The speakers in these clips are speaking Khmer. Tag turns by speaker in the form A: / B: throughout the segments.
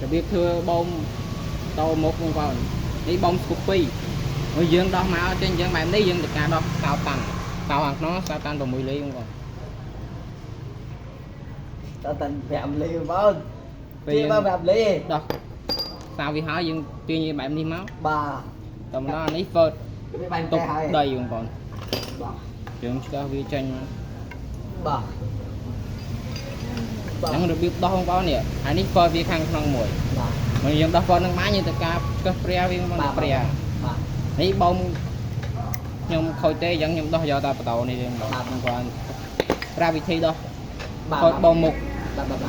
A: របៀបធ្វើបងតោមុខបងប្អូននេះបងស្គូពីហើយយើងដោះមកចេញយើងបែបនេះយើងទៅការដោះសោតាន់សោខាងក្នុងសោតាន់6លីបងប្អូន
B: tao tình vẹm ly bớt chia ba vẹm ly
A: ដោះសោវាហើយយើងទាញបែបនេះមក
B: bà
A: តែម្ដងនេះ first
B: cái bánh
A: ទុក
B: tay hay
A: ដីបងប្អូន
B: bà
A: យើងឆ្កឹះវាចេញមក
B: bà
A: ហ្នឹងរបៀបដោះបងប្អូននេះហើយនេះ first វាខាងក្នុងមួយ
B: bà
A: មកយើងដោះ first នឹងមកយើងទៅការកឹះព្រាវាបងប្អូនព្រា
B: bà
A: នេះបងខ្ញុំខូចទេអញ្ចឹងខ្ញុំដោះយកតែបតោនេះទេបងប្អូនគាត់ប្រាប់វិធីដោះ
B: bà
A: ខូចបងមុខ
B: bà bà bà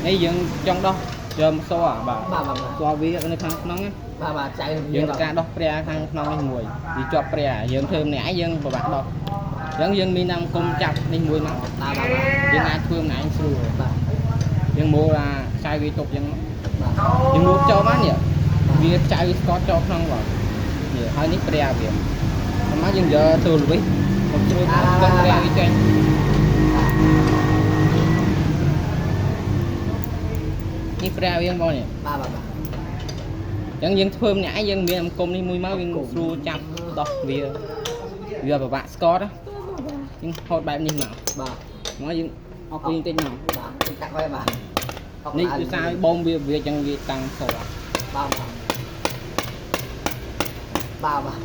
A: នេះយើងចង់ដោះយកមកសបាទ
B: bà bà
A: សវានៅខាងក្នុង
B: bà bà chạy
A: យើងទៅការដោះព្រាខាងក្នុងនេះមួយវាជាប់ព្រាយើងធ្វើម្នាក់ឯងយើងពិបាកដោះអញ្ចឹងយើងមានតាមគុំចាប់នេះមួយមក
B: bà bà bà
A: យើងអាចធ្វើម្នាក់ឯងស្រួល
B: bà
A: យើងមើលថាខ្សែវាទុកអញ្ចឹង
B: bà
A: យើងលូកចូលមកនេះវាខ្សែវាស្កតចូលក្នុងបាទនេះហើយនេះព្រាវាមកយើងយកទូលវិញមកជ្រួលទឹកព្រាវាចេញនេះព្រាវាបងនេះ
B: bà bà bà
A: អញ្ចឹងយើងធ្វើម្នាក់ឯងយើងមានអង្គមនេះមួយមកវាស្រួលចាប់ដោះវាពិបាកស្កតយើងហូតបែបនេះមក
B: bà
A: មកយើងអស់ពីបន្តិចមក
B: bà cắt với bà
A: នេះគឺសារបងវាអញ្ចឹងវាតាំងសោ
B: bà bà bà bà